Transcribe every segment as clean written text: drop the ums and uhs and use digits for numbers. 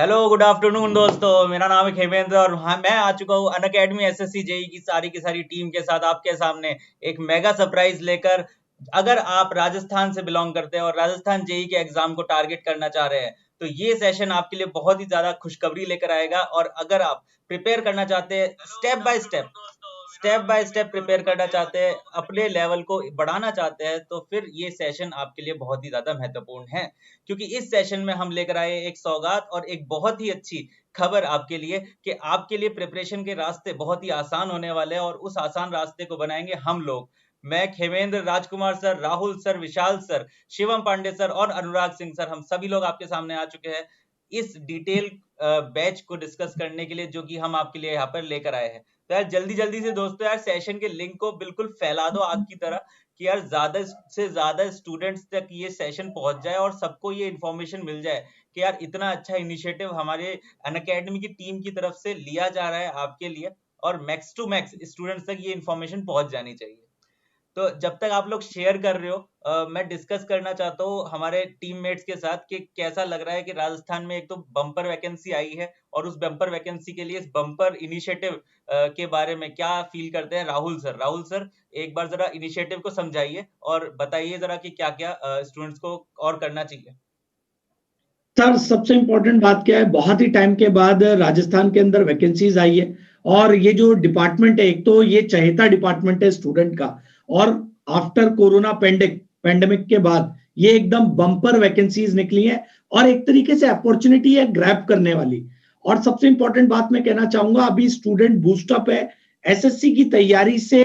Hello good afternoon दोस्तों, मेरा नाम है खेमेंद्र और मैं आ चुका हूँ अनअकैडमी एसएससी जेई की सारी टीम के साथ आपके सामने एक मेगा सरप्राइज लेकर। अगर आप राजस्थान से बिलोंग करते हैं और राजस्थान जेई के एग्जाम को टारगेट करना चाह रहे हैं तो ये सेशन आपके लिए बहुत ही ज्यादा खुशखबरी लेकर आएगा। और अगर आप प्रिपेयर करना चाहते हैं स्टेप बाय स्टेप प्रिपेयर करना चाहते हैं, अपने लेवल को बढ़ाना चाहते हैं, तो फिर ये सेशन आपके लिए बहुत ही ज्यादा महत्वपूर्ण है। क्योंकि इस सेशन में हम लेकर आए एक सौगात और एक बहुत ही अच्छी खबर आपके लिए कि आपके लिए प्रिपरेशन के रास्ते बहुत ही आसान होने वाले हैं और उस आसान रास्ते को बनाएंगे हम लोग। मैं खेमेंद्र, राजकुमार सर, राहुल सर, विशाल सर, शिवम पांडे सर और अनुराग सिंह सर, हम सभी लोग आपके सामने आ चुके हैं इस डिटेल बैच को डिस्कस करने के लिए, जो कि हम आपके लिए यहाँ पर लेकर आए हैं। तो यार जल्दी जल्दी से दोस्तों, यार सेशन के लिंक को बिल्कुल फैला दो आग की तरह कि यार ज्यादा से ज्यादा स्टूडेंट्स तक ये सेशन पहुंच जाए और सबको ये इन्फॉर्मेशन मिल जाए कि यार इतना अच्छा इनिशिएटिव हमारे अनअकैडमी की टीम की तरफ से लिया जा रहा है आपके लिए, और मैक्स टू मैक्स स्टूडेंट्स तक ये इन्फॉर्मेशन पहुंच जानी चाहिए। तो जब तक आप लोग शेयर कर रहे हो, मैं डिस्कस करना चाहता हूँ हमारे टीममेट्स के साथ कि कैसा लग रहा है कि राजस्थान में एक तो बम्पर वैकेंसी आई है और उस बम्पर वैकेंसी के लिए इस बम्पर इनिशिएटिव के बारे में क्या फील करते हैं राहुल सर एक बार जरा इनिशिएटिव को समझाइए और बताइए जरा कि क्या क्या स्टूडेंट्स को और करना चाहिए। सर, सबसे इम्पोर्टेंट बात क्या है, बहुत ही टाइम के बाद राजस्थान के अंदर वैकेंसीज आई है और ये जो डिपार्टमेंट है, एक तो ये चहेता डिपार्टमेंट है स्टूडेंट का, और आफ्टर कोरोना पेंडेमिक के बाद ये एकदम बम्पर वैकेंसीज निकली है और एक तरीके से अपॉर्चुनिटी है ग्रैब करने वाली। और सबसे इंपॉर्टेंट बात मैं कहना चाहूंगा, अभी स्टूडेंट बूस्टअप है, एसएससी की तैयारी से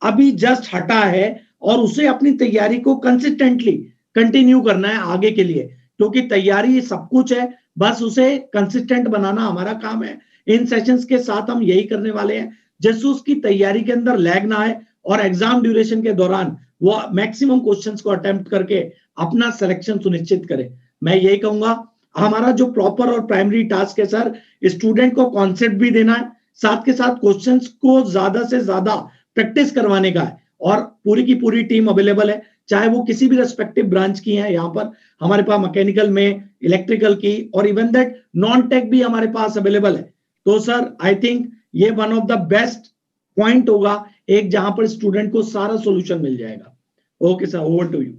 अभी जस्ट हटा है और उसे अपनी तैयारी को कंसिस्टेंटली कंटिन्यू करना है आगे के लिए, क्योंकि तैयारी सब कुछ है, बस उसे कंसिस्टेंट बनाना हमारा काम है। इन सेशंस के साथ हम यही करने वाले हैं, जैसे उसकी तैयारी के अंदर लैग ना आए और एग्जाम ड्यूरेशन के दौरान वो मैक्सिमम क्वेश्चंस को अटेम्प्ट करके अपना सिलेक्शन सुनिश्चित करे। मैं यही कहूंगा, हमारा जो प्रॉपर और प्राइमरी टास्क है सर, स्टूडेंट को कॉन्सेप्ट भी देना है, साथ के साथ क्वेश्चंस को ज्यादा से ज्यादा प्रैक्टिस करवाने का है। और पूरी की पूरी टीम अवेलेबल है, चाहे वो किसी भी रेस्पेक्टिव ब्रांच की है। यहाँ पर हमारे पास मैकेनिकल में, इलेक्ट्रिकल की और इवन दैट नॉन टेक भी हमारे पास अवेलेबल है। तो सर आई थिंक ये one of the best point होगा, एक जहां पर स्टूडेंट को सारा सॉल्यूशन मिल जाएगा। Okay sir, over to you.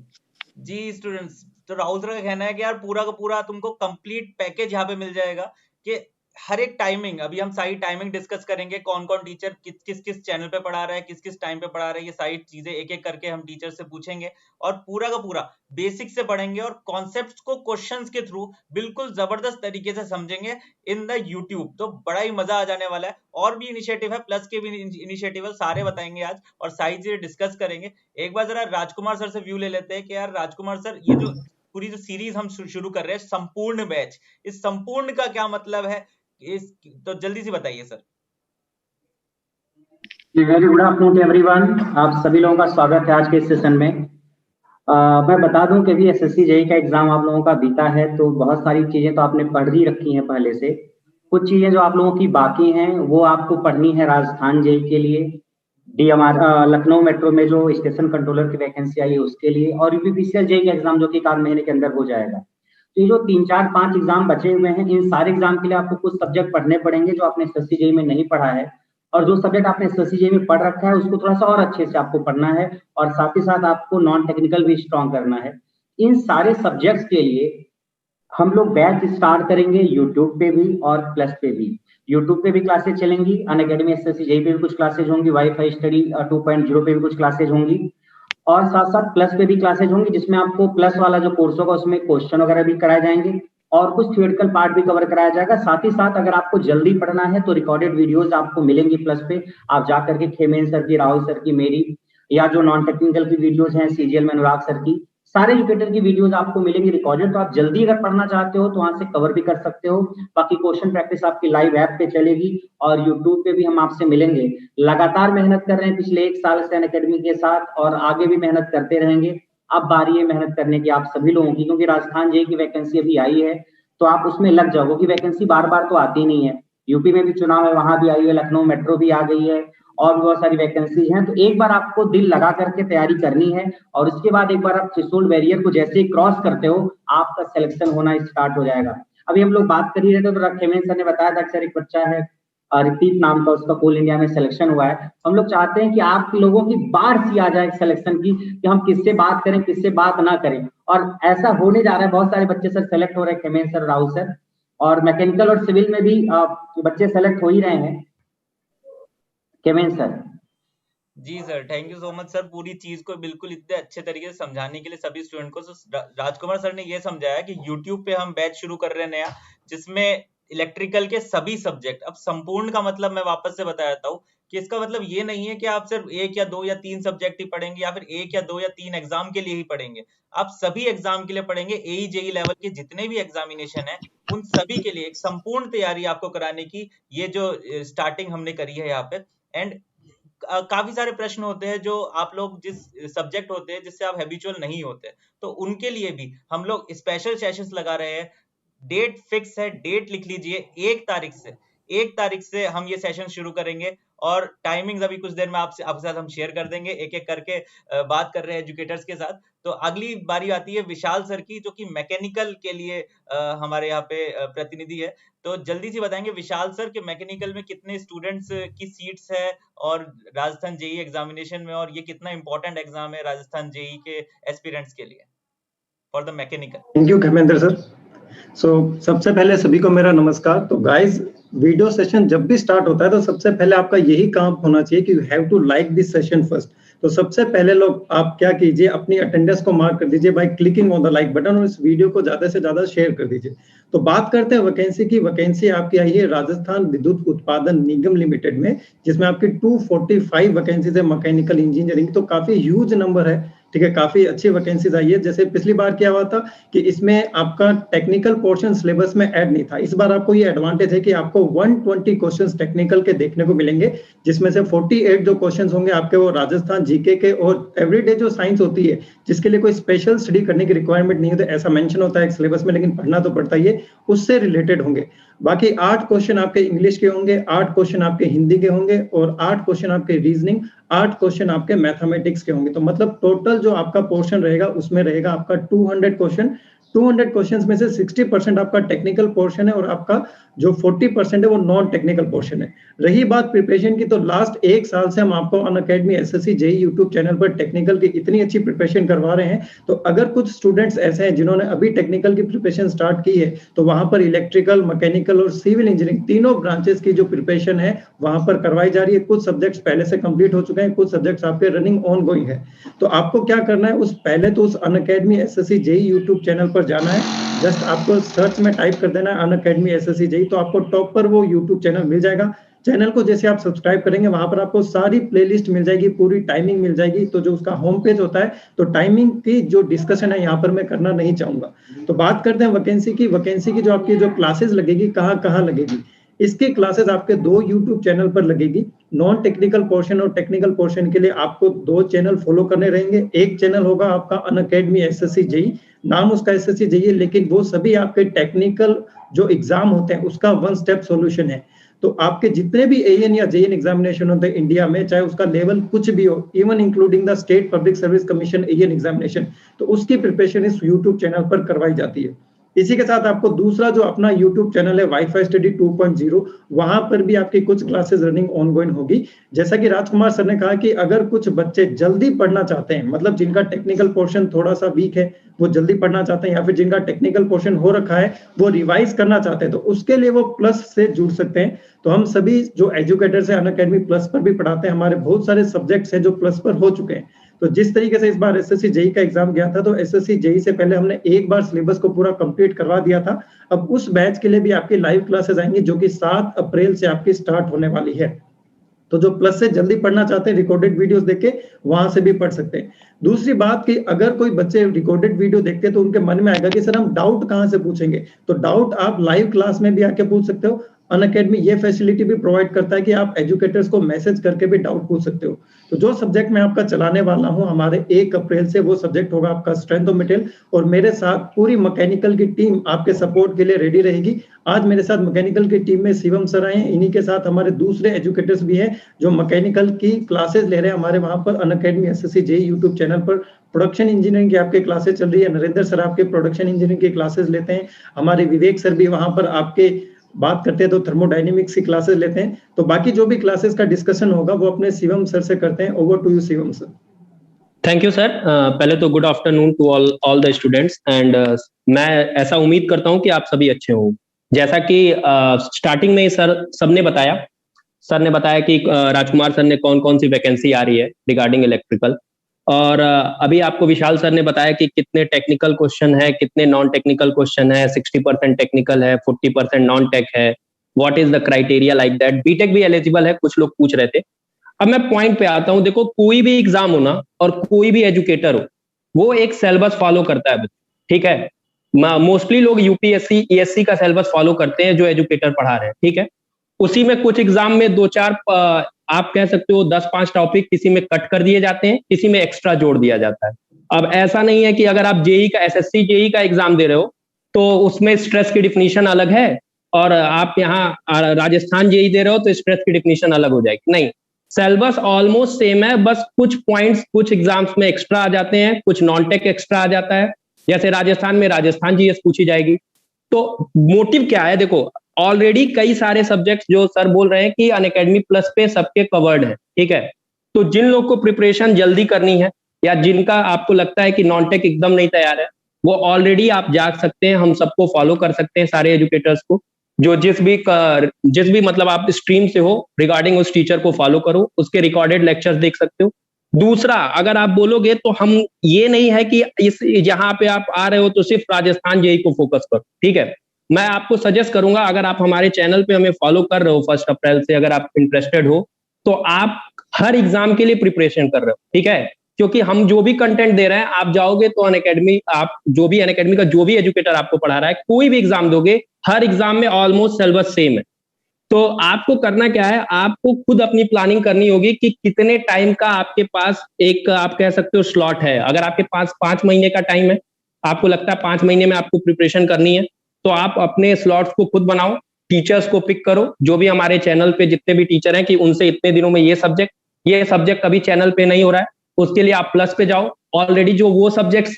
जी स्टूडेंट्स, तो राहुल सर का कहना है कि यार पूरा का पूरा तुमको कंप्लीट पैकेज यहाँ पे मिल जाएगा कि हर एक टाइमिंग, अभी हम सारी टाइमिंग डिस्कस करेंगे, कौन कौन टीचर किस किस चैनल पे पढ़ा रहा है, किस किस टाइम पे पढ़ा रहा है, ये सारी चीजें एक एक करके हम टीचर से पूछेंगे और पूरा का पूरा बेसिक से पढ़ेंगे और कॉन्सेप्ट्स को क्वेश्चंस के थ्रू बिल्कुल जबरदस्त तरीके से समझेंगे इन द यूट्यूब। तो बड़ा ही मजा आ जाने वाला है। और भी इनिशिएटिव है, प्लस के भी इनिशिएटिव है, सारे बताएंगे आज और सारी चीजें डिस्कस करेंगे। एक बार जरा राजकुमार सर से व्यू ले लेते हैं कि यार राजकुमार सर, ये जो पूरी जो सीरीज हम शुरू कर रहे हैं संपूर्ण बैच, इस संपूर्ण का क्या मतलब है, इस तो जल्दी से बताइए sir. Very good afternoon everyone, आप सभी लोगों का स्वागत है आज के इस सेशन में। मैं बता दूं कि भी एसएससी जेई का एग्जाम आप लोगों का बीता है, तो बहुत सारी चीजें तो आपने पढ़ ही रखी हैं पहले से। कुछ चीजें जो आप लोगों की बाकी हैं वो आपको पढ़नी है राजस्थान जेई के लिए, लखनऊ मेट्रो में जो स्टेशन कंट्रोलर की वैकेंसी आई है उसके लिए, और यूपीपीसीएल जेई का एग्जाम जो कि 1 महीने के अंदर हो जाएगा। तो ये जो 3 4 5 एग्जाम बचे हुए हैं, इन सारे एग्जाम के लिए आपको कुछ सब्जेक्ट पढ़ने पड़ेंगे जो आपने एसएससी जेई में नहीं पढ़ा है, और जो सब्जेक्ट आपने एसएससी जेई में पढ़ रखा है उसको थोड़ा सा और अच्छे से आपको पढ़ना है, और साथ ही साथ आपको नॉन टेक्निकल भी स्ट्रॉन्ग करना है। इन सारे सब्जेक्ट्स के लिए हम लोग बैच स्टार्ट करेंगे यूट्यूब पे भी और प्लस पे भी। यूट्यूब पे भी क्लासेज चलेंगी, अनअकैडमी एसएससी जेई पे भी कुछ क्लासेज होंगी, वाईफाई स्टडी 2.0 पे भी कुछ क्लासेज होंगी, और साथ साथ प्लस पे भी क्लासेज होंगी जिसमें आपको प्लस वाला जो कोर्स होगा उसमें क्वेश्चन वगैरह भी कराए जाएंगे और कुछ थ्योरेटिकल पार्ट भी कवर कराया जाएगा। साथ ही साथ अगर आपको जल्दी पढ़ना है तो रिकॉर्डेड वीडियोस आपको मिलेंगी प्लस पे, आप जा करके खेमेंद्र सर की, राहुल सर की, मेरी, या जो नॉन टेक्निकल की वीडियोस हैं सीजीएल में अनुराग सर की, सारे एजुकेटर की वीडियोस आपको मिलेंगी रिकॉर्डेड। तो आप जल्दी अगर पढ़ना चाहते हो तो वहां से कवर भी कर सकते हो। बाकी क्वेश्चन प्रैक्टिस आपकी लाइव ऐप पे चलेगी और यूट्यूब पे भी हम आपसे मिलेंगे। लगातार मेहनत कर रहे हैं पिछले 1 साल से अनअकैडमी के साथ और आगे भी मेहनत करते रहेंगे। अब बारी है मेहनत करने की आप सभी लोगों की, क्योंकि राजस्थान जेई की वैकेंसी अभी आई है तो आप उसमें लग जाओ, क्योंकि वैकेंसी बार बार तो आती नहीं है। यूपी में भी चुनाव है, वहां भी आई है, लखनऊ मेट्रो भी आ गई है और बहुत सारी वैकेंसी हैं। तो एक बार आपको दिल लगा करके तैयारी करनी है और उसके बाद एक बार आप थ्रेशोल्ड बैरियर को जैसे ही क्रॉस करते हो आपका सिलेक्शन होना स्टार्ट हो जाएगा। अभी हम लोग बात कर ही रहे थे तो खेमेन सर ने बताया था कि सर एक बच्चा है ऋतिक नाम का, उसका कोल इंडिया में सिलेक्शन हुआ है। हम लोग चाहते हैं कि आप लोगों की बार सी आ जाए सिलेक्शन की, कि हम किससे बात करें किससे बात ना करें, और ऐसा होने जा रहा है। बहुत सारे बच्चे सर सेलेक्ट हो रहे हैं, खेमेन सर, राहुल सर, और मैकेनिकल और सिविल में भी बच्चे सेलेक्ट हो ही रहे हैं। खेमेन सर। जी sir, thank you so much sir, पूरी चीज को बिल्कुल इतने अच्छे तरीके से समझाने के लिए सभी स्टूडेंट को। राजकुमार सर ने ये समझाया कि YouTube पे हम बैच शुरू कर रहे हैं नया, जिसमें इलेक्ट्रिकल के सभी सब्जेक्ट। अब संपूर्ण का मतलब मैं वापस से बता देता हूँ कि इसका मतलब ये नहीं है कि आप सिर्फ 1 या 2 या 3 सब्जेक्ट ही पढ़ेंगे, या फिर 1 या 2 या 3 एग्जाम के लिए ही पढ़ेंगे। आप सभी एग्जाम के लिए पढ़ेंगे। AE JEE लेवल के जितने भी एग्जामिनेशन है, उन सभी के लिए एक संपूर्ण तैयारी आपको कराने की ये जो स्टार्टिंग हमने करी है यहाँ पे। एंड काफी सारे प्रश्न होते हैं जो आप लोग जिस सब्जेक्ट होते हैं जिससे आप हैबिचुअल नहीं होते, तो उनके लिए भी हम लोग स्पेशल सेशंस लगा रहे हैं। डेट फिक्स है, डेट लिख लीजिए, 1 तारीख से हम ये सेशन शुरू करेंगे, और टाइमिंग्स अभी कुछ देर में आपके साथ हम शेयर कर देंगे। एक एक करके बात कर रहे हैं एजुकेटर्स के साथ। तो अगली बारी आती है विशाल सर की, जो कि मैकेनिकल के लिए हमारे यहाँ पे प्रतिनिधि है। तो जल्दी से बताएंगे विशाल सर कि मैकेनिकल में कितने स्टूडेंट्स की सीट्स है और राजस्थान जेई एग्जामिनेशन में, और ये कितना इंपॉर्टेंट एग्जाम है राजस्थान जेई के एस्पिरेंट्स के लिए for the mechanical. Thank you Khemendra sir. सबसे पहले सभी को मेरा नमस्कार। तो गाइस, वीडियो सेशन जब भी स्टार्ट होता है तो सबसे पहले आपका यही काम होना चाहिए कि you have to like this session first. तो सबसे पहले लोग आप क्या कीजिए, अपनी अटेंडेंस को मार्क कर दीजिए by clicking on the like button, और इस वीडियो को ज्यादा से ज्यादा शेयर कर दीजिए। तो बात करते हैं वैकेंसी की। वैकेंसी आपकी आई है राजस्थान विद्युत उत्पादन निगम लिमिटेड में, जिसमें आपकी 245 वैकेंसीज है मैकेनिकल इंजीनियरिंग। तो काफी ह्यूज नंबर है, ठीक है, काफी अच्छी वैकेंसीज आई है। जैसे पिछली बार क्या हुआ था कि इसमें आपका टेक्निकल पोर्शन सिलेबस में ऐड नहीं था। इस बार आपको ये एडवांटेज है कि आपको 120 क्वेश्चंस टेक्निकल के देखने को मिलेंगे, जिसमें से 48 जो क्वेश्चंस होंगे आपके वो राजस्थान जीके के, और एवरीडे जो साइंस होती है जिसके लिए कोई स्पेशल स्टडी करने की रिक्वायरमेंट नहीं होती, ऐसा मेंशन होता है एक सिलेबस में, लेकिन पढ़ना तो पड़ता ही है, उससे रिलेटेड होंगे। बाकी 8 क्वेश्चन आपके इंग्लिश के होंगे, 8 क्वेश्चन आपके हिंदी के होंगे, और 8 क्वेश्चन आपके रीजनिंग, 8 क्वेश्चन आपके मैथमेटिक्स के होंगे। तो मतलब टोटल जो आपका पोर्शन रहेगा उसमें रहेगा आपका 200 क्वेश्चन। 200 क्वेश्चंस में से 60% आपका टेक्निकल पोर्शन है, और आपका जो 40% है वो नॉन टेक्निकल पोर्शन है। रही बात प्रिपरेशन की, तो लास्ट 1 साल से हम आपको Unacademy SSC JEE YouTube channel पर टेक्निकल की इतनी अच्छी प्रिपरेशन करवा रहे हैं। तो अगर कुछ स्टूडेंट्स ऐसे हैं जिन्होंने अभी टेक्निकल की प्रिपरेशन स्टार्ट की है, तो वहां पर इलेक्ट्रिकल, मैकेनिकल और सिविल इंजीनियरिंग तीनों ब्रांचेस की जो प्रिपरेशन है वहां पर करवाई जा रही है। कुछ सब्जेक्ट्स पहले से कंप्लीट हो चुके हैं, कुछ सब्जेक्ट्स आपके रनिंग ऑन गोइंग है। तो आपको क्या करना है, पहले तो उस Unacademy SSC JEE YouTube channel पर जाना है। जस्ट आपको सर्च में टाइप कर देना है अनअकैडमी एसएससी जेई, तो आपको टॉप पर वो यूट्यूब चैनल मिल जाएगा। चैनल को जैसे आप सब्सक्राइब करेंगे, वहां पर आपको सारी प्लेलिस्ट मिल जाएगी, पूरी टाइमिंग मिल जाएगी। तो जो उसका होम पेज होता है, तो टाइमिंग की जो डिस्कशन है यहाँ पर मैं करना नहीं चाहूंगा। तो बात करते हैं वैकेंसी की। वैकेंसी की जो आपकी जो क्लासेस लगेगी, कहाँ लगेगी, इसकी क्लासेस आपके 2 यूट्यूब चैनल पर लगेगी। नॉन टेक्निकल पोर्शन और टेक्निकल पोर्शन के लिए आपको 2 चैनल फॉलो करने रहेंगे। एक चैनल होगा आपका अनअकैडमी एसएससी जेई, नाम उसका एसएससी जेई है, लेकिन वो सभी आपके टेक्निकल जो एग्जाम होते हैं उसका 1 स्टेप सॉल्यूशन है। तो आपके जितने भी एएन या जेईएन एग्जामिनेशन होते हैं इंडिया में, चाहे उसका लेवल कुछ भी हो, even including the state public service commission an examination, तो उसकी प्रिपरेशन इस यूट्यूब चैनल पर करवाई जाती है। इसी के साथ आपको दूसरा जो अपना YouTube चैनल है वाईफाई स्टडी 2.0, वहां पर भी आपकी कुछ क्लासेस रनिंग ऑनगोइंग होगी। जैसा कि राजकुमार सर ने कहा कि अगर कुछ बच्चे जल्दी पढ़ना चाहते हैं, मतलब जिनका टेक्निकल पोर्शन थोड़ा सा वीक है, वो जल्दी पढ़ना चाहते हैं, या फिर जिनका टेक्निकल पोर्शन हो रखा है वो रिवाइज करना चाहते हैं, तो उसके लिए वो प्लस से जुड़ सकते हैं। तो हम सभी जो एजुकेटर्स हैं अनअकैडमी प्लस पर भी पढ़ाते हैं। हमारे बहुत सारे सब्जेक्ट्स हैं जो प्लस पर हो चुके हैं। तो जिस तरीके से इस बार एसएससी जेई का एग्जाम गया था, तो एसएससी जेई से पहले हमने एक बार सिलेबस को पूरा कंप्लीट करवा दिया था। अब उस बैच के लिए भी आपकी लाइव क्लासेस आएंगी, जो कि 7 अप्रैल से आपकी स्टार्ट होने वाली है। तो जो प्लस से जल्दी पढ़ना चाहते हैं, रिकॉर्डेड वीडियोस देख के वहां से भी पढ़ सकते हैं। दूसरी बात कि अगर कोई बच्चे रिकॉर्डेड वीडियो देखते हैं तो उनके मन में आएगा कि सर हम डाउट कहाँ से पूछेंगे, तो डाउट आप लाइव क्लास में भी आके पूछ सकते हो। अनअकैडमी ये फैसिलिटी भी प्रोवाइड करता है कि आप एजुकेटर्स को मैसेज करके भी डाउट पूछ सकते हो। तो जो सब्जेक्ट मैं आपका चलाने वाला हूं हमारे 1 अप्रैल से, वो सब्जेक्ट होगा आपका स्ट्रेंथ ऑफ मटेरियल, और मेरे साथ पूरी मैकेनिकल की टीम आपके सपोर्ट के लिए रेडी रहेगी। आज मेरे साथ मैकेनिकल की टीम में शिवम सर आए हैं, इन्हीं के साथ हमारे दूसरे एजुकेटर्स भी हैं जो मैकेनिकल की क्लासेस ले रहे हैं हमारे वहां पर Unacademy SSC JEE YouTube channel पर प्रोडक्शन इंजीनियरिंग की आपके क्लासेस चल रही है, नरेंद्र सर आपके प्रोडक्शन इंजीनियरिंग की क्लासेस लेते हैं, हमारे विवेक सर भी वहां पर आपके बात करते हैं तो थर्मोडायनेमिक्स की क्लासेस लेते हैं। तो बाकी जो भी क्लासेस का डिस्कशन होगा वो अपने शिवम सर से करते हैं। Over to you Shivam sir. Thank you sir. पहले तो good afternoon to all the students and मैं ऐसा उम्मीद करता हूं कि आप सभी अच्छे हों। जैसा कि स्टार्टिंग में सर ने बताया कि राजकुमार सर ने कौन कौन सी वैकेंसी आ रही है रिगार्डिंग इलेक्ट्रिकल, और अभी आपको विशाल सर ने बताया कि कितने टेक्निकल क्वेश्चन है, कितने नॉन टेक्निकल क्वेश्चन है, 60% टेक्निकल है, 40% नॉन टेक है, what is the criteria like that, BTech भी एलिजिबल है, कुछ लोग पूछ रहे थे। अब मैं पॉइंट पे आता हूं, देखो कोई भी एग्जाम हो ना और कोई भी एजुकेटर हो, वो एक सिलेबस फॉलो करता है, ठीक है। मोस्टली लोग यूपीएससी ईएससी का सिलेबस फॉलो करते हैं जो एजुकेटर पढ़ा रहे हैं, ठीक है। उसी में कुछ एग्जाम में 2-4 आप कह सकते हो 10-5 टॉपिक किसी में कट कर दिए जाते हैं, किसी में एक्स्ट्रा जोड़ दिया जाता है। अब ऐसा नहीं है कि अगर आप जेई का एसएससी जेई का एग्जाम दे रहे हो तो उसमें स्ट्रेस की डिफिनीशन अलग है, और आप यहाँ राजस्थान जेई दे रहे हो तो स्ट्रेस की डिफिनीशन अलग हो जाएगी। नहीं, सिलेबस ऑलमोस्ट सेम है, बस कुछ पॉइंट्स कुछ एग्जाम्स में एक्स्ट्रा आ जाते हैं, कुछ नॉन टेक एक्स्ट्रा आ जाता है। जैसे राजस्थान में राजस्थान जीएस पूछी जाएगी। तो मोटिव क्या है, देखो ऑलरेडी कई सारे सब्जेक्ट्स जो सर बोल रहे हैं कि अनअकैडमी प्लस पे सबके कवर्ड है, ठीक है। तो जिन लोग को प्रिपरेशन जल्दी करनी है या जिनका आपको लगता है कि नॉन टेक एकदम नहीं तैयार है, वो ऑलरेडी आप जा सकते हैं, हम सबको फॉलो कर सकते हैं, सारे एजुकेटर्स को, जो जिस भी मतलब आप स्ट्रीम से हो रिगार्डिंग उस टीचर को फॉलो करो, उसके रिकॉर्डेड लेक्चर्स देख सकते हो। दूसरा, अगर आप बोलोगे तो हम ये नहीं है कि इस जहां पे आप आ रहे हो तो सिर्फ राजस्थान जेई को फोकस करो, ठीक है। मैं आपको सजेस्ट करूंगा, अगर आप हमारे चैनल पे हमें फॉलो कर रहे हो 1 अप्रैल से, अगर आप इंटरेस्टेड हो तो आप हर एग्जाम के लिए प्रिपरेशन कर रहे हो, ठीक है। क्योंकि हम जो भी कंटेंट दे रहे हैं, आप जाओगे तो अनअकैडमी, आप जो भी अनअकैडमी का जो भी एजुकेटर आपको पढ़ा रहा है, कोई भी एग्जाम दोगे, हर एग्जाम में ऑलमोस्ट सिलेबस सेम है। तो आपको करना क्या है, आपको खुद अपनी प्लानिंग करनी होगी कि कितने टाइम का आपके पास एक आप कह सकते हो स्लॉट है। अगर आपके पास 5 महीने का टाइम है, आपको लगता है 5 महीने में आपको प्रिपरेशन करनी है, तो आप अपने स्लॉट्स को खुद बनाओ, टीचर्स को पिक करो, जो भी हमारे चैनल पे जितने भी टीचर हैं कि उनसे इतने दिनों में ये सब्जेक्ट कभी चैनल पे नहीं हो रहा है, उसके लिए आप प्लस पे जाओ। ऑलरेडी जो वो सब्जेक्ट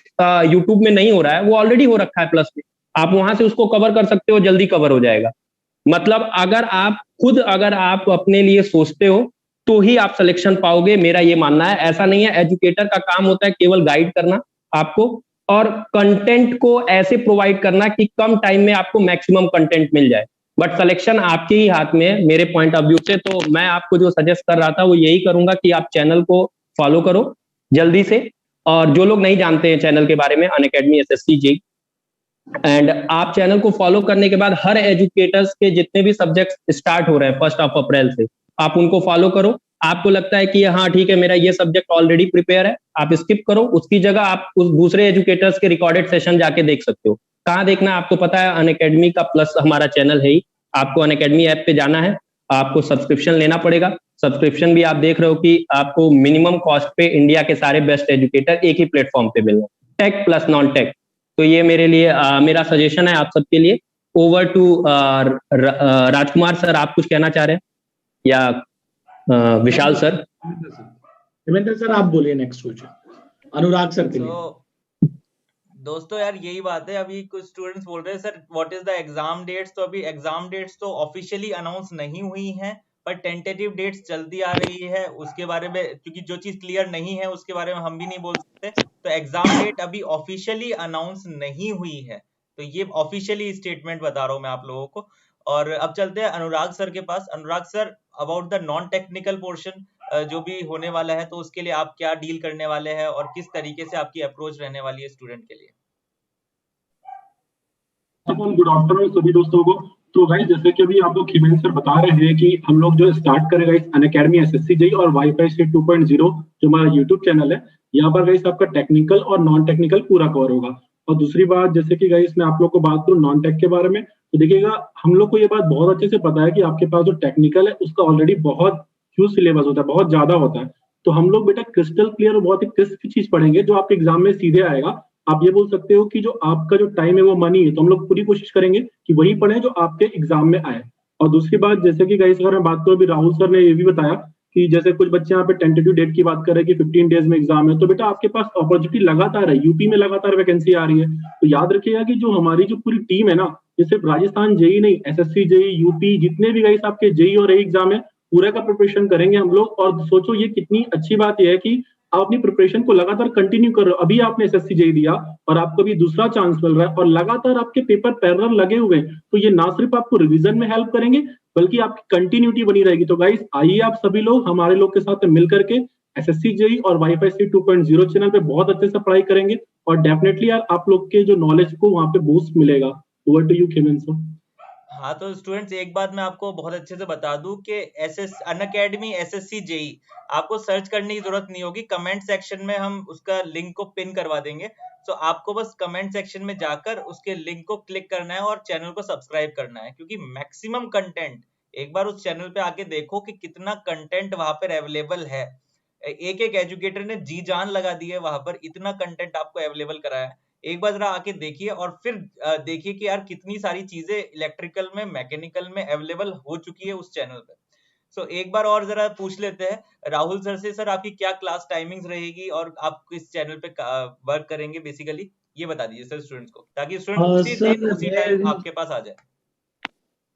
यूट्यूब में नहीं हो रहा है वो ऑलरेडी हो रखा है प्लस पे, आप वहां से उसको कवर कर सकते हो, जल्दी कवर हो जाएगा। मतलब अगर आप अपने लिए सोचते हो तो ही आप सिलेक्शन पाओगे, मेरा ये मानना है। ऐसा नहीं है, एजुकेटर का काम होता है केवल गाइड करना आपको, और कंटेंट को ऐसे प्रोवाइड करना कि कम टाइम में आपको मैक्सिमम कंटेंट मिल जाए, बट सिलेक्शन आपके ही हाथ में है मेरे पॉइंट ऑफ व्यू से। तो मैं आपको जो सजेस्ट कर रहा था वो यही करूंगा कि आप चैनल को फॉलो करो जल्दी से, और जो लोग नहीं जानते हैं चैनल के बारे में, अनअकैडमी एसएससी जेई, एंड आप चैनल को फॉलो करने के बाद हर एजुकेटर्स के जितने भी सब्जेक्ट स्टार्ट हो रहे हैं 1 अप्रैल से, आप उनको फॉलो करो। आपको लगता है कि हाँ ठीक है मेरा ये सब्जेक्ट ऑलरेडी प्रिपेयर है, आप स्किप करो, उसकी जगह आप उस दूसरे एजुकेटर्स के रिकॉर्डेड सेशन जाके देख सकते हो। कहाँ देखना है आपको पता है, अनअकैडमी का प्लस हमारा चैनल है ही। आपको अनअकैडमी ऐप पे जाना है, आपको सब्सक्रिप्शन लेना पड़ेगा। सब्सक्रिप्शन भी आप देख रहे हो कि आपको मिनिमम कॉस्ट पे इंडिया के सारे बेस्ट एजुकेटर एक ही प्लेटफॉर्म पे मिल रहे हैं, टेक प्लस नॉन टेक। तो ये मेरे लिए मेरा सजेशन है आप सबके लिए। ओवर टू राजकुमार सर, आप कुछ कहना चाह रहे हैं या विशाल सर? हेमेंद्र सर आप बोलिए नेक्स्ट क्वेश्चन अनुराग सर के लिए। दोस्तों यार यही बात है, अभी कुछ स्टूडेंट्स बोल रहे हैं sir what is the exam dates. तो अभी एग्जाम डेट्स तो ऑफिशियली अनाउंस नहीं हुई हैं, पर टेंटेटिव डेट्स जल्दी आ रही है। उसके बारे में, क्योंकि जो चीज क्लियर नहीं है उसके बारे में हम भी नहीं बोल सकते, तो एग्जाम डेट अभी ऑफिशियली अनाउंस नहीं हुई है। तो ये ऑफिशियली स्टेटमेंट बता रहा हूँ मैं आप लोगों को। और अब चलते हैं अनुराग सर के पास। Anurag sir, about the non technical portion जो भी होने वाला है, तो उसके लिए आप क्या डील करने वाले हैं और किस तरीके से आपकी अप्रोच रहने वाली है स्टूडेंट के लिए? गुड आफ्टरनून सभी दोस्तों को। तो गाइस जैसे कि अभी आप लोग हेमेंद्र सर बता रहे हैं कि हम लोग जो स्टार्ट करेगा इस अनअकैडमी एसएससी जेई और वाईफाई से 2.0 जो हमारा यूट्यूब चैनल है, यहाँ पर गाइस आपका टेक्निकल और नॉन टेक्निकल पूरा कवर होगा। और दूसरी बात, जैसे कि गाइस मैं आप लोग को बात करूँ नॉन टेक के बारे में, तो देखिएगा हम लोग को ये बात बहुत अच्छे से पता है कि आपके पास जो टेक्निकल है उसका ऑलरेडी बहुत ह्यूज सिलेबस होता है, बहुत ज्यादा होता है। तो हम लोग बेटा क्रिस्टल क्लियर और बहुत ही क्रिस्प चीज पढ़ेंगे जो आपके एग्जाम में सीधे आएगा। आप ये बोल सकते हो कि जो आपका जो टाइम है वो मनी है, तो हम लोग पूरी कोशिश करेंगे कि वही पढ़ें जो आपके एग्जाम में आए। और दूसरी बात, जैसे कि गाइस अगर मैं बात करूं, अभी राहुल सर ने ये भी बताया कि जैसे कुछ बच्चे यहाँ पे टेंटेटिव डेट की बात कर रहे हैं कि 15 डेज में एग्जाम है, तो बेटा आपके पास अपॉर्चुनिटी लगातार है, यूपी में लगातार वैकेंसी आ रही है। तो याद रखिएगा कि जो हमारी जो पूरी टीम है ना, ये सिर्फ राजस्थान जेई नहीं, एसएससी जेई, यूपी, जितने भी गाइस आपके जेई और एग्जाम है, पूरे का प्रिपरेशन करेंगे हम लोग। और सोचो ये कितनी अच्छी बात यह है कि आप अपनी प्रिपरेशन को लगातार कंटिन्यू कर रहे हो। अभी आपने एसएससी जेई दिया और आपको भी दूसरा चांस मिल रहा है और लगातार आपके पेपर पैरेलल लगे हुए हैं, तो ये ना सिर्फ आपको रिवीजन में हेल्प करेंगे बल्कि आपकी कंटिन्यूटी बनी रहेगी। तो गाइस आइए आप सभी लोग हमारे लोग के साथ मिल करके एसएससी जेई और वाईफाई सी 2.0 चैनल पे बहुत अच्छे से पढ़ाई करेंगे और डेफिनेटली यार आप लोग के जो नॉलेज को वहां पे बूस्ट मिलेगा। Over to you Khemen sir. हाँ तो स्टूडेंट्स एक बात मैं आपको बहुत अच्छे से बता दूं कि अनअकैडमी एसएससी जेई आपको सर्च करने की जरूरत नहीं होगी, कमेंट सेक्शन में हम उसका लिंक को पिन करवा देंगे। तो आपको बस कमेंट सेक्शन में जाकर उसके लिंक को क्लिक करना है और चैनल को सब्सक्राइब करना है, क्योंकि मैक्सिमम कंटेंट एक बार उस चैनल पे आके देखो कि कितना कंटेंट वहां पर अवेलेबल है। एक एक एजुकेटर ने जी जान लगा दी है वहां पर, इतना कंटेंट आपको अवेलेबल कराया है। एक बार जरा आके देखिए और फिर देखिए कि यार कितनी सारी चीजें इलेक्ट्रिकल में, मैकेनिकल में अवेलेबल हो चुकी है उस चैनल पे। सो एक बार और जरा पूछ लेते हैं राहुल सर से, सर आपकी क्या क्लास टाइमिंग्स रहेगी और आप किस चैनल पे वर्क करेंगे बेसिकली, ये बता दीजिए सर स्टूडेंट्स को, ताकि स्टूडेंट उसी दिन उसी टाइम आपके पास आ जाए।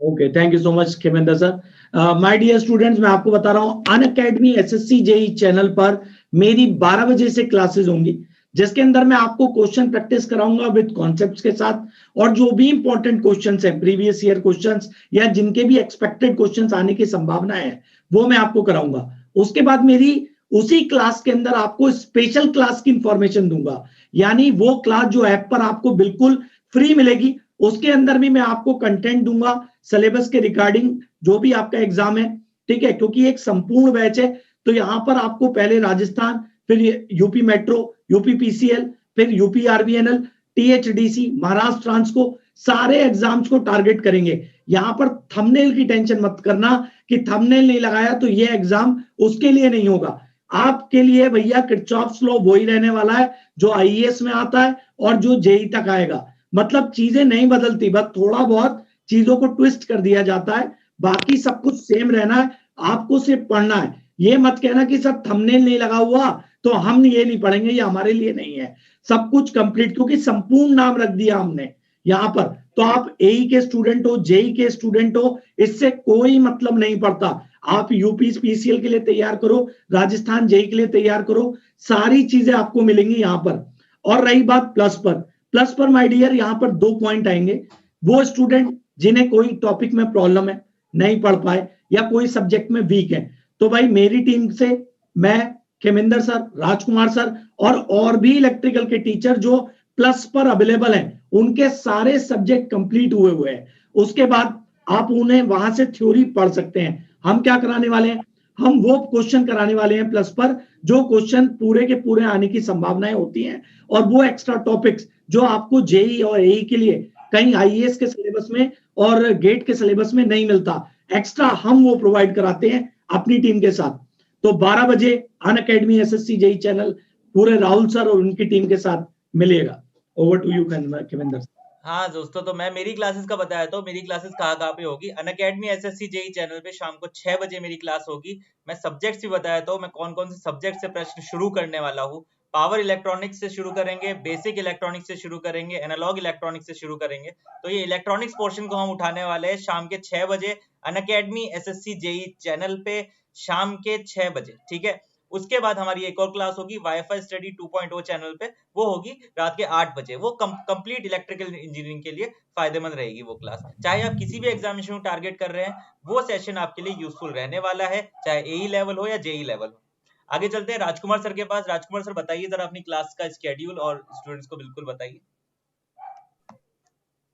Okay, thank you so much Khemendra sir. My dear students, मैं आपको बता रहा हूं अनअकैडमी एसएससी जेई चैनल पर मेरी 12 बजे से क्लासेस होंगी, जिसके अंदर मैं आपको क्वेश्चन प्रैक्टिस कराऊंगा विद कॉन्सेप्ट्स के साथ, और जो भी इंपॉर्टेंट क्वेश्चंस है, प्रीवियस ईयर क्वेश्चंस या जिनके भी एक्सपेक्टेड क्वेश्चंस आने की संभावना है, वो मैं आपको कराऊंगा। उसके बाद मेरी उसी क्लास के अंदर आपको स्पेशल क्लास की इंफॉर्मेशन दूंगा, यानी वो क्लास जो ऐप पर आपको बिल्कुल फ्री मिलेगी, उसके अंदर भी मैं आपको कंटेंट दूंगा सिलेबस के रिगार्डिंग जो भी आपका एग्जाम है, ठीक है, क्योंकि एक संपूर्ण बैच है। तो यहां पर आपको पहले राजस्थान, फिर यूपी मेट्रो, यूपी पीसीएल, फिर UP RBNL, THDC, Maharashtra Transco, सारे एग्जाम्स को टारगेट करेंगे। यहां पर थंबनेल की टेंशन मत करना कि थंबनेल नहीं लगाया तो ये एग्जाम उसके लिए नहीं होगा। आपके लिए भैया किरचॉफ्स लॉ वही रहने वाला है जो आईएएस में आता है और जो जेई तक आएगा। मतलब चीजें नहीं बदलती, बस थोड़ा बहुत चीजों को ट्विस्ट कर दिया जाता है, बाकी सब कुछ सेम रहना है। आपको सिर्फ पढ़ना है। ये मत कहना कि सर थंबनेल नहीं लगा हुआ तो हम ये नहीं पढ़ेंगे, ये हमारे लिए नहीं है। सब कुछ कंप्लीट, क्योंकि संपूर्ण नाम रख दिया हमने यहां पर। तो आप एई के स्टूडेंट हो, जेई के स्टूडेंट हो, इससे कोई मतलब नहीं पड़ता। आप यूपी पीसीएल के लिए तैयार करो, राजस्थान जेई के लिए तैयार करो, सारी चीजें आपको मिलेंगी यहां पर। और रही बात प्लस पर माय डियर, यहां पर 2 पॉइंट आएंगे। वो स्टूडेंट जिन्हें कोई टॉपिक में प्रॉब्लम है, नहीं पढ़ पाए या कोई सब्जेक्ट में वीक है, तो भाई मेरी टीम से मैं, खेमेंद्र सर, राजकुमार सर और भी इलेक्ट्रिकल के टीचर जो प्लस पर अवेलेबल हैं, उनके सारे सब्जेक्ट कंप्लीट हुए हैं। उसके बाद आप उन्हें वहां से थ्योरी पढ़ सकते हैं। हम क्या कराने वाले हैं, हम वो क्वेश्चन कराने वाले हैं प्लस पर जो क्वेश्चन पूरे के पूरे आने की संभावनाएं होती हैं, और वो एक्स्ट्रा टॉपिक्स जो आपको जेई और एई के लिए कहीं आईएएस के सिलेबस में और गेट के सिलेबस में नहीं मिलता, एक्स्ट्रा हम वो प्रोवाइड कराते हैं अपनी टीम के साथ। तो 12 बजे अनअकैडमी एसएससी जेई चैनल पूरे राहुल सर और उनकी टीम के साथ मिलेगा। Over to you Khemendra. हाँ दोस्तों, तो मैं मेरी क्लासेस का बताया तो मेरी क्लासेस कहाँ पे होगी। अनअकैडमी एसएससी जेई चैनल पे शाम को 6 बजे मेरी क्लास होगी। मैं सब्जेक्ट्स भी बताया तो मैं कौन कौन से सब्जेक्ट से प्रश्न शुरू करने वाला हूँ। पावर इलेक्ट्रॉनिक्स से शुरू करेंगे, बेसिक इलेक्ट्रॉनिक्स से शुरू करेंगे, एनालॉग इलेक्ट्रॉनिक्स से शुरू करेंगे। तो ये इलेक्ट्रॉनिक्स पोर्शन को हम उठाने वाले हैं शाम के 6 बजे अनअकैडमी एसएससी जेई चैनल पे, शाम के 6 बजे, ठीक है। उसके बाद हमारी एक और क्लास होगी वाईफाई स्टडी 2.0 चैनल पे, वो होगी रात के 8 बजे। वो कंप्लीट इलेक्ट्रिकल इंजीनियरिंग के लिए फायदेमंद रहेगी वो क्लास। चाहे आप किसी भी एग्जामिनेशन को टारगेट कर रहे हैं, वो सेशन आपके लिए यूजफुल रहने वाला है, चाहे एई लेवल हो या जेई लेवल हो। आगे चलते हैं राजकुमार सर के पास। राजकुमार सर बताइए जरा अपनी क्लास का स्केड्यूल और स्टूडेंट्स को बिल्कुल बताइए।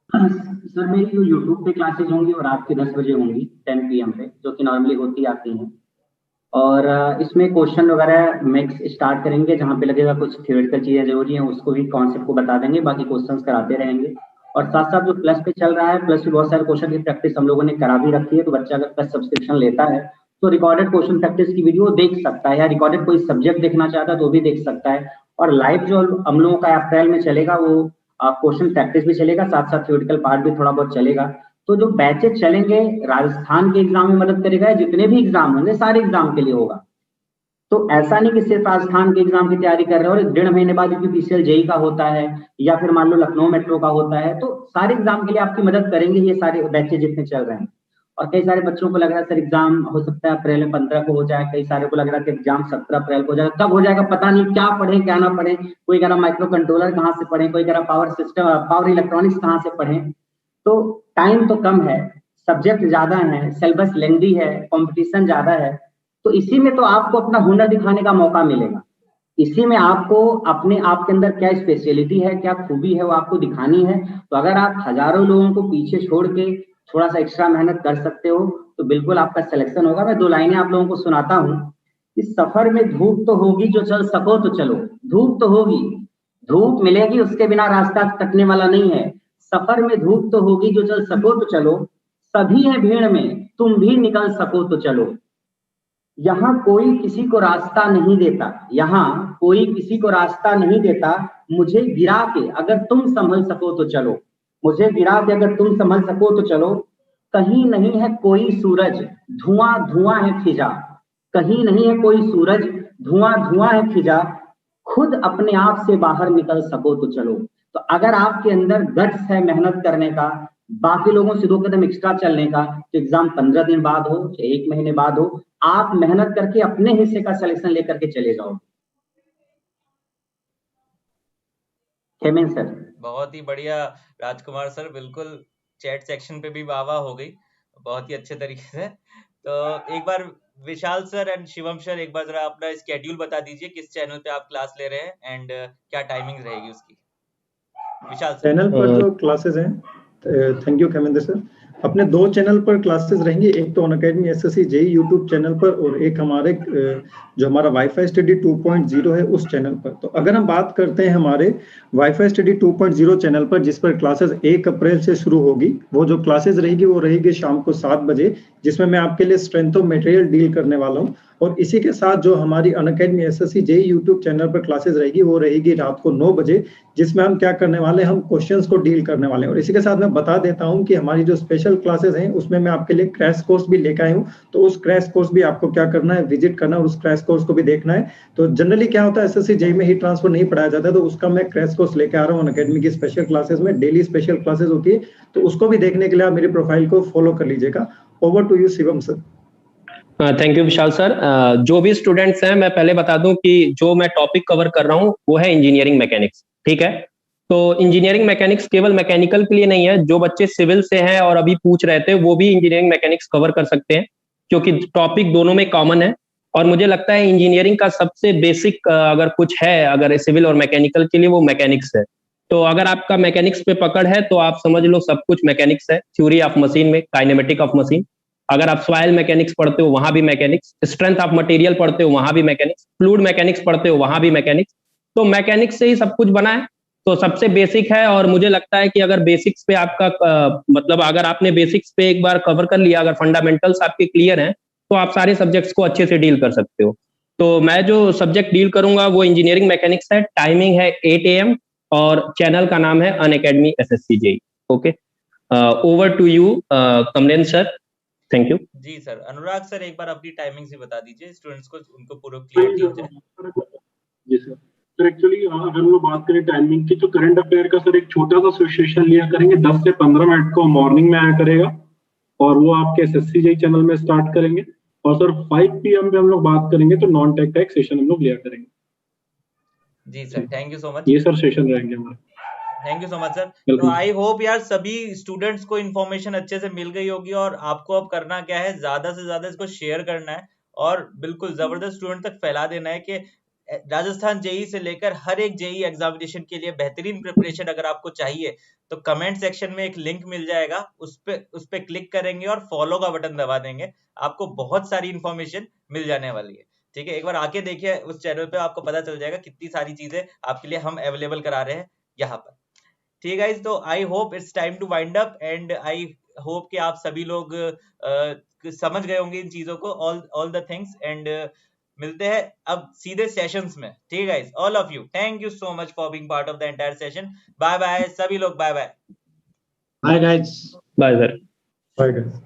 सर मेरी जो यूट्यूब पे क्लासेज होंगी वो रात के 10 बजे होंगी 10 PM पे, जो कि नॉर्मली होती आती हैं। और इसमें क्वेश्चन वगैरह मिक्स स्टार्ट करेंगे, जहाँ पे लगेगा कुछ थ्योरेटिकल चीजें जरूरी हैं उसको भी कॉन्सेप्ट को बता देंगे, बाकी क्वेश्चंस कराते रहेंगे। और साथ साथ जो प्लस पे चल रहा है, प्लस पे बहुत सारे क्वेश्चन की प्रैक्टिस हम लोगों ने करा भी रखी है। तो बच्चा अगर प्लस सब्सक्रिप्शन लेता है तो रिकॉर्डेड क्वेश्चन प्रैक्टिस की वीडियो देख सकता है, या रिकॉर्डेड कोई सब्जेक्ट देखना चाहता है तो भी देख सकता है। और लाइव जो हम लोगों का अप्रैल में चलेगा वो क्वेश्चन प्रैक्टिस भी चलेगा, साथ साथ थ्योरेटिकल पार्ट भी थोड़ा बहुत चलेगा। तो जो बैचेज चलेंगे राजस्थान के एग्जाम में मदद करेगा, जितने भी एग्जाम होंगे सारे एग्जाम के लिए होगा। तो ऐसा नहीं कि सिर्फ राजस्थान के एग्जाम की तैयारी कर रहे हो और 1.5 महीने बाद यूपीपीसीएल जेई का होता है या फिर मान लो लखनऊ मेट्रो का होता है, तो सारे एग्जाम के लिए आपकी मदद करेंगे ये सारे बैचेज जितने चल रहे हैं। और कई सारे बच्चों को लग रहा है सर एग्जाम हो सकता है अप्रैल में 15 को हो जाए, कई सारे को लग रहा है कि एग्जाम 17 अप्रैल को हो जाएगा, कब हो जाएगा पता नहीं, क्या पढ़े क्या ना पढ़े, कोई कह रहा माइक्रो कंट्रोलर कहाँ से पढ़े, कोई कह रहा पावर सिस्टम पावर इलेक्ट्रॉनिक्स कहाँ से पढ़े। तो टाइम तो कम है, सब्जेक्ट ज्यादा है, सिलेबस लेंदी है, कंपटीशन ज्यादा है, तो इसी में तो आपको अपना हुनर दिखाने का मौका मिलेगा। इसी में आपको अपने आप के अंदर क्या स्पेशलिटी है, क्या खूबी है, वो आपको दिखानी है। तो अगर आप हजारों लोगों को पीछे छोड़ के थोड़ा सा एक्स्ट्रा मेहनत कर सकते हो तो बिल्कुल आपका सिलेक्शन होगा। मैं 2 लाइनें आप लोगों को सुनाता हूँ। इस सफर में धूप तो होगी, जो चल सको तो चलो। धूप तो होगी, धूप मिलेगी, उसके बिना रास्ता कटने वाला नहीं है। सफर में धूप तो होगी, जो चल सको तो चलो। सभी है भीड़ में, तुम भी निकल सको तो चलो। यहाँ कोई किसी को रास्ता नहीं देता, यहाँ कोई किसी को रास्ता नहीं देता। मुझे गिरा के अगर तुम संभल सको तो चलो, मुझे गिरा के अगर तुम संभल सको तो चलो। कहीं नहीं है कोई सूरज, धुआं धुआं है फिजा। कहीं नहीं है कोई सूरज, धुआं धुआं है फिजा। खुद अपने आप से बाहर निकल सको तो चलो। तो अगर आपके अंदर गट्स है मेहनत करने का, बाकी लोगों से 2 कदम एक्स्ट्रा चलने का, तो एग्जाम 15 दिन बाद हो या 1 महीने बाद हो, आप मेहनत करके अपने हिस्से का सिलेक्शन लेकर के चले जाओ। हेमंत सर। बहुत ही बढ़िया राजकुमार सर, बिल्कुल चैट सेक्शन पे भी वाह हो गई बहुत ही अच्छे तरीके से। तो एक बार विशाल सर एंड शिवम सर एक बार जरा अपना स्केड्यूल बता दीजिए, किस चैनल पे आप क्लास ले रहे हैं एंड क्या टाइमिंग रहेगी उसकी। विशाल सर। चैनल पर जो क्लासेस हैं, थैंक यू खेमेंद्र सर, अपने 2 चैनल पर क्लासेस रहेंगी। एक तो Unacademy SSC JEE YouTube channel पर और एक हमारे जो हमारा वाईफाई स्टडी 2.0 है उस चैनल पर। तो अगर हम बात करते हैं हमारे वाईफाई स्टडी 2.0 चैनल पर, जिस पर क्लासेस 1 अप्रैल से शुरू होगी, वो जो क्लासेस रहेगी वो रहेगी शाम को 7 बजे, जिसमें मैं आपके लिए स्ट्रेंथ ऑफ मटेरियल डील करने वाला हूँ। और इसी के साथ जो हमारी Unacademy SSC JEE YouTube channel पर क्लासेस रहेगी वो रहेगी रात को 9 बजे, जिसमें हम क्या करने वाले हैं, हम क्वेश्चंस को डील करने वाले हैं। और इसी के साथ मैं बता देता हूं कि हमारी जो स्पेशल क्लासेस हैं उसमें मैं आपके लिए क्रैश कोर्स भी लेकर आया हूं। तो उस क्रैश कोर्स भी आपको क्या करना है, विजिट करना है, उस क्रैश कोर्स को भी देखना है। तो जनरली क्या होता है, एसएससी जेई में ही ट्रांसफर नहीं पढ़ाया जाता, तो उसका मैं क्रैश कोर्स लेकर आ रहा हूँ अनअकैडमी की स्पेशल क्लासेस में। डेली स्पेशल क्लासेस होती है, तो उसको भी देखने के लिए आप मेरी प्रोफाइल को फॉलो कर लीजिएगा। Over to you Shivam sir. Thank you Vishal sir. जो भी स्टूडेंट्स हैं, मैं पहले बता दूं कि जो मैं टॉपिक कवर कर रहा हूं वो है इंजीनियरिंग मैकेनिक्स, ठीक है। तो इंजीनियरिंग मैकेनिक्स केवल मैकेनिकल के लिए नहीं है, जो बच्चे सिविल से हैं और अभी पूछ रहे थे वो भी इंजीनियरिंग मैकेनिक्स कवर कर सकते हैं, क्योंकि टॉपिक दोनों में कॉमन है। और मुझे लगता है इंजीनियरिंग का सबसे बेसिक अगर कुछ है अगर सिविल और मैकेनिकल के लिए, वो मैकेनिक्स है। तो अगर आपका मैकेनिक्स पे पकड़ है तो आप समझ लो सब कुछ मैकेनिक्स है। थ्योरी ऑफ मशीन में काइनेमेटिक ऑफ मशीन, अगर आप सॉइल मैकेनिक्स पढ़ते हो वहां भी मैकेनिक्स, स्ट्रेंथ ऑफ मटेरियल पढ़ते हो वहां भी मैकेनिक्स, फ्लूइड मैकेनिक्स पढ़ते हो वहां भी मैकेनिक्स। तो मैकेनिक्स से ही सब कुछ बना है, तो सबसे बेसिक है। और मुझे लगता है कि अगर बेसिक्स पे आपका मतलब अगर आपने बेसिक्स पे एक बार कवर कर लिया, अगर फंडामेंटल्स आपके क्लियर हैं, तो आप सारे सब्जेक्ट्स को अच्छे से डील कर सकते हो। तो मैं जो सब्जेक्ट डील करूंगा वो इंजीनियरिंग मैकेनिक्स है। टाइमिंग है 8 AM और चैनल का नाम है Unacademy SSC JE. Okay, over to you Kamlen sir. Thank you जी सर। अनुराग सर एक बार अपनी टाइमिंग से बता दीजिए स्टूडेंट्स को, उनको पूरा क्लियरिटी हो जाए। जी सर। सर एक्चुअली अगर हम लोग बात करें टाइमिंग की, तो करंट अफेयर का सर एक छोटा सा सेशन लिया करेंगे, 10 से 15 मिनट को मॉर्निंग में आया करेगा, और वो आपके एसएससी जेई चैनल में स्टार्ट करेंगे। और सर 5 PM पे हम लोग बात करेंगे, तो नॉन टेक का एक सेशन हम लोग लिया करेंगे। जी sir, thank you so much. ये सर सेशन रहेंगे हमारे। Thank you so much sir. तो आई होप यार सभी स्टूडेंट्स को इन्फॉर्मेशन अच्छे से मिल गई होगी, और आपको अब करना क्या है, ज्यादा से ज्यादा इसको शेयर करना है और बिल्कुल जबरदस्त स्टूडेंट तक फैला देना है कि राजस्थान जेई से लेकर हर एक जेई एग्जामिनेशन के लिए बेहतरीन प्रिपरेशन अगर आपको चाहिए तो कमेंट सेक्शन में एक लिंक मिल जाएगा, उस पे क्लिक करेंगे और फॉलो का बटन दबा देंगे, आपको बहुत सारी इन्फॉर्मेशन मिल जाने वाली है। ठीक है, एक बार आके देखिए उस चैनल पे, आपको पता चल जाएगा कितनी सारी चीजें आपके लिए हम अवेलेबल करा रहे हैं यहाँ पर। ठीक है, तो I hope it's time to wind up, and I hope कि आप सभी लोग समझ गए होंगे इन चीजों को, ऑल द थिंग्स, एंड मिलते हैं अब सीधे सेशंस में। ठीक है, all of you thank you so much for being part of the entire session. Bye bye सभी लोग, bye bye. Bye guys. Bye sir. Bye guys.